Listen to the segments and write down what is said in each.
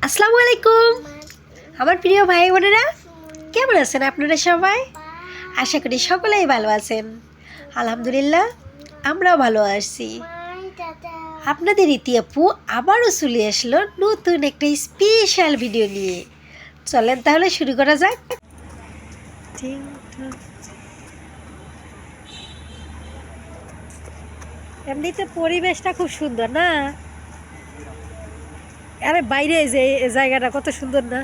আসসালামু আলাইকুম আমার প্রিয় ভাই বোনেরা, কেমন আছেন আপনারা সবাই? আশা করি সকলেই ভালো আছেন। আলহামদুলিল্লাহ, আমরাও ভালো আছি। আপনাদের ইতি আপু আবারও চলে আসলো নতুন একটা স্পেশাল ভিডিও নিয়ে। চলেন তাহলে শুরু করা যাক। এমনিতে পরিবেশটা খুব সুন্দর না? আরে বাইরে যে জায়গাটা কত সুন্দর না?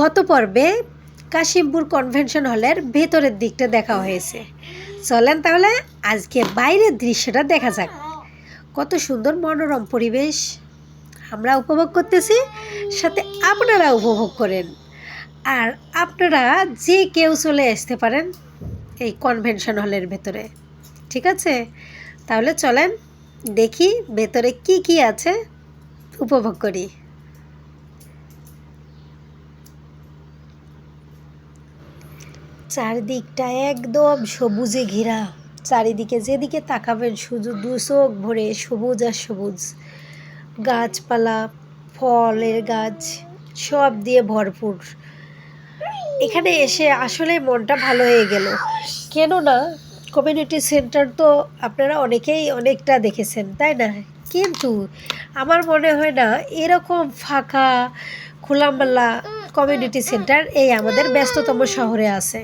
গত পর্বে কাশিমপুর কনভেনশন হলের ভেতরের দিকটা দেখা হয়েছে। চলেন তাহলে আজকে বাইরের দৃশ্যটা দেখা যাক। কত সুন্দর মনোরম পরিবেশ আমরা উপভোগ করতেছি, সাথে আপনারা উপভোগ করেন। আর আপনারা যে কেউ চলে আসতে পারেন এই কনভেনশন হলের ভেতরে, ঠিক আছে? তাহলে চলেন দেখি ভেতরে কি কি আছে, উপভোগ করি। চারদিকটা একদম সবুজে ঘেরা। চারিদিকে যেদিকে তাকাবেন শুধু দু চোখ ভরে সবুজ আর সবুজ, গাছপালা, ফলের গাছ সব দিয়ে ভরপুর। এখানে এসে আসলে মনটা ভালো হয়ে গেল। কেননা কমিউনিটি সেন্টার তো আপনারা অনেকেই অনেকটা দেখেছেন, তাই না? কিন্তু আমার মনে হয় না এরকম ফাঁকা খোলামেলা কমিউনিটি সেন্টার এই আমাদের ব্যস্ততম শহরে আছে।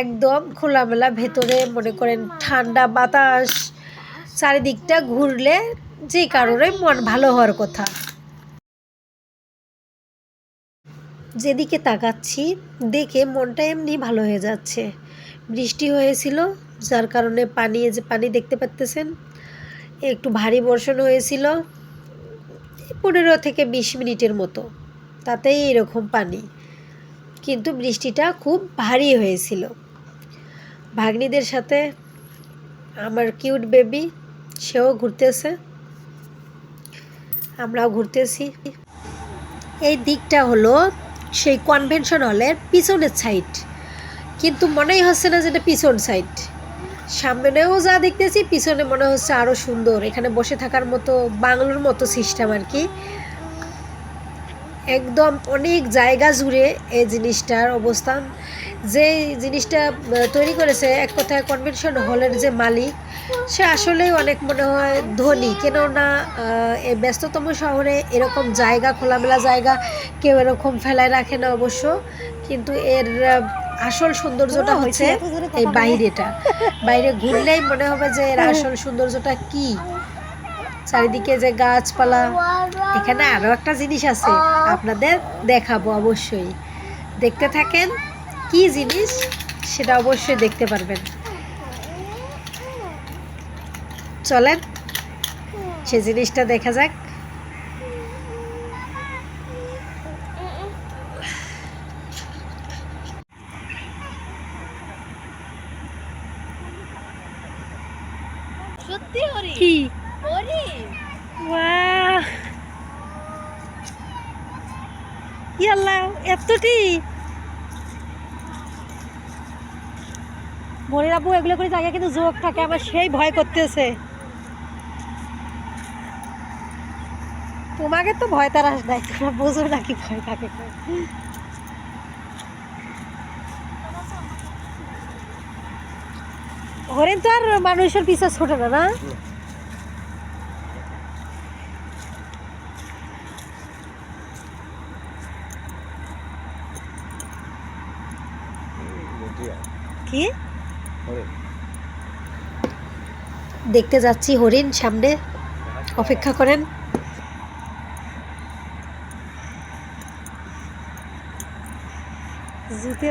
একদম খোলামেলা, ভেতরে মনে করেন ঠান্ডা বাতাস, চারিদিকটা ঘুরলে যে কারণে মন ভালো হওয়ার কথা। যেদিকে তাকাচ্ছি দেখে মনটা এমনি ভালো হয়ে যাচ্ছে। বৃষ্টি হয়েছিল, যার কারণে পানি দেখতে পাচ্তেছেন, একটু ভারী বর্ষণ হয়েছিল 15 থেকে 20 মিনিটের মতো, তাতেই এরকম পানি। কিন্তু বৃষ্টিটা খুব ভারী হয়েছিল। ভাগ্নিদের সাথে আমার কিউট বেবি, সেও ঘুরতেছে, আমরাও ঘুরতেছি। এই দিকটা হলো সেই কনভেনশন হলের পিছনের সাইড, কিন্তু মনেই হচ্ছে না যেটা পিছন সাইড। সামনেও যা দেখতেছি, পিছনে মনে হচ্ছে আরও সুন্দর, এখানে বসে থাকার মতো বাংলোর মতো সিস্টেম আর কি। একদম অনেক জায়গা জুড়ে এই জিনিসটার অবস্থান। যে জিনিসটা তৈরি করেছে, এক কথায় কনভেনশন হলের যে মালিক, সে আসলেই অনেক মনে হয় ধনী। কেননা এই ব্যস্ততম শহরে এরকম জায়গা, খোলামেলা জায়গা কেউ এরকম ফেলায় রাখে না অবশ্য। কিন্তু এর আসল সৌন্দর্যটা হচ্ছে এই বাইরেটা। বাইরে ঘুরলেই মনে হবে যে এর আসল সৌন্দর্যটা কি। চারিদিকে যে গাছপালা, এখানে আরও একটা জিনিস আছে, আপনাদের দেখাবো অবশ্যই। দেখতে থাকেন, কি জিনিস সেটা অবশ্যই দেখতে পারবেন। চলেন সে জিনিসটা দেখা যাক। সত্যি হরি কি হরি ওয়াও, ইয়াল্লা, এতটি মনের আব্বু এগুলো করে জায়গা কিন্তু যোগ থাকে, আমার সেই ভয় করতেছে। তোমাকে তো ভয় তার আস নাই, তোমরা বোঝো নাকি ভয় থাকে। হরিণ তো আর মানুষের পিছে ছোটে না, না? কি দেখতে যাচ্ছি হরিণ, সামনে অপেক্ষা করেন। জুতে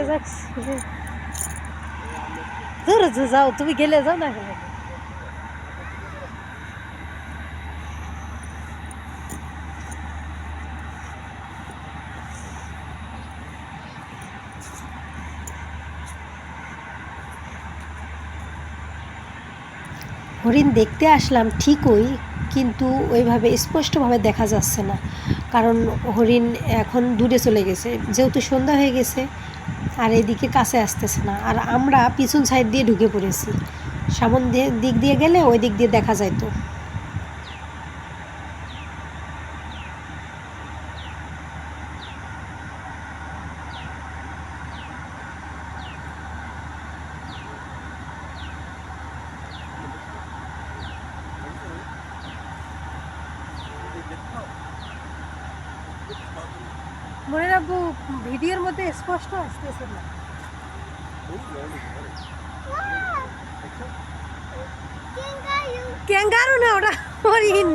যাও, তুমি গেলে যাও, না গেলে হরিণ দেখতে আসলাম ঠিকই, কিন্তু ওইভাবে স্পষ্টভাবে দেখা যাচ্ছে না, কারণ হরিণ এখন দূরে চলে গেছে, যেহেতু সন্ধ্যা হয়ে গেছে আর এদিকে কাছে আসতেছে না। আর আমরা পিছন সাইড দিয়ে ঢুকে পড়েছি, সামন দিক দিয়ে গেলে ওই দিক দিয়ে দেখা যাইতো। মনে রাখবো, ভিডিওর মধ্যে স্পষ্ট আসতেছে না। ক্যাঙ্গারু না, ওটা হরিণ।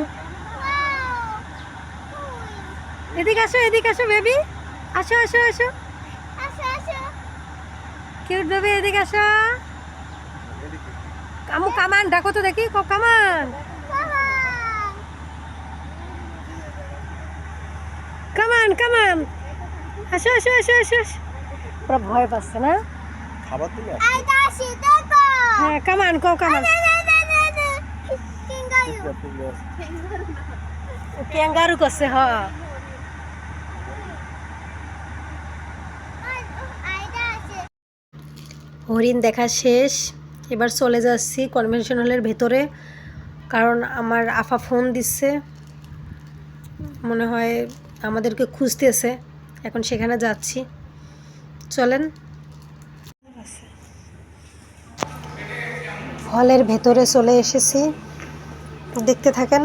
এদিকে আসো, এদিকে আসো বেবি, আসো আসো আসো কিউট বেবি, এদিকে আসো। আমু কামান ডাকো তো দেখি, কামান কামান কামান, আসো আসো আসো আসো। পুরো ভয় পাচ্ছে না? হ্যাঁ কামান, কো কামান। ক্যাঙ্গারু করছে, হ্যাঁ। হরিণ দেখা শেষ, এবার চলে যাচ্ছি কনভেনশন হলের ভেতরে, কারণ আমার আফা ফোন দিচ্ছে, মনে হয় আমাদেরকে খুঁজতেছে, এখন সেখানে যাচ্ছি। চলেন। হলের ভেতরে চলে এসেছি, দেখতে থাকেন।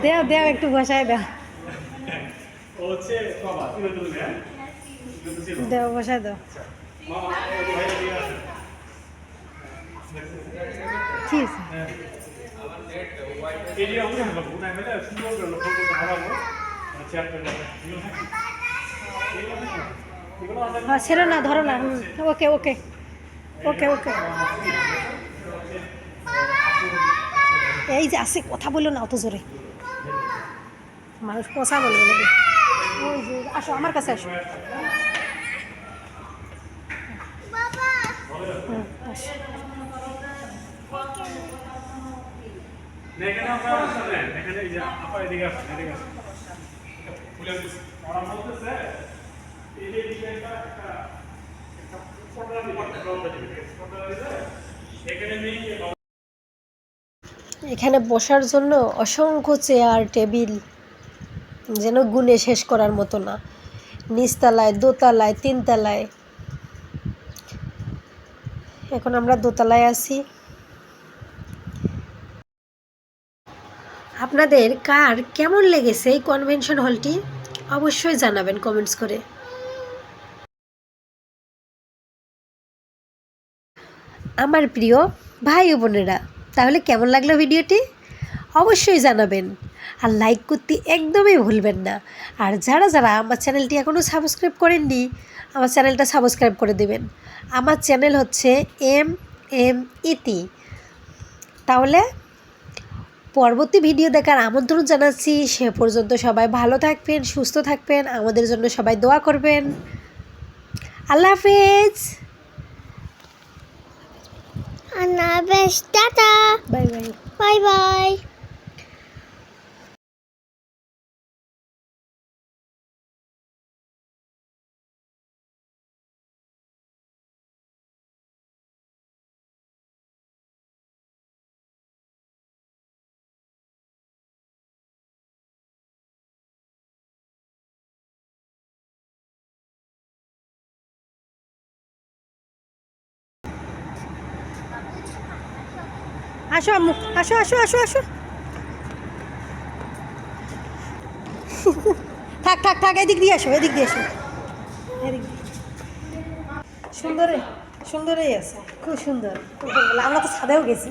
দেও দেও, একটু বসায় দাও, দেও বসায় দাও। ঠিক আছে, ছেড়ো না, ধরো না। ওকে ওকে ওকে ওকে। এই যে আসে, কথা বললো না অত জোরে, মানুষ কথা বলবে নাকি। ওই যে আসো, আমার কাছে আসো। আসো। এখানে বসার জন্য অসংখ্য চেয়ার টেবিল, যেন গুণে শেষ করার মতো না। নিচতলায়, দোতলায়, তিনতলায়। এখন আমরা দোতলায় আছি। আপনাদের কার কেমন লেগেছে এই কনভেনশন হলটি অবশ্যই জানাবেন কমেন্টস করে। আমার প্রিয় ভাই ও বোনেরা, তাহলে কেমন লাগলো ভিডিওটি অবশ্যই জানাবেন, আর লাইক করতে একদমই ভুলবেন না। আর যারা যারা আমার চ্যানেলটি এখনও সাবস্ক্রাইব করেননি, আমার চ্যানেলটা সাবস্ক্রাইব করে দেবেন। আমার চ্যানেল হচ্ছে এম ইতি। তাহলে পরবর্তী ভিডিও দেখার আমন্ত্রণ জানাচ্ছি। সে পর্যন্ত সবাই ভালো থাকবেন, সুস্থ থাকবেন, আমাদের জন্য সবাই দোয়া করবেন। আল্লাহ হাফেজ। আল্লাহ হাফেজ, tata, bye bye, bye bye. আসো আম্মু, আসো আসো আসো আসো। থাক থাক থাক, এদিক দিয়ে আসো, এদিক দিয়ে আসো, এদিক দিয়ে। সুন্দরই সুন্দরই আছে, খুব সুন্দর। আমরা তো ছাদেও গেছি।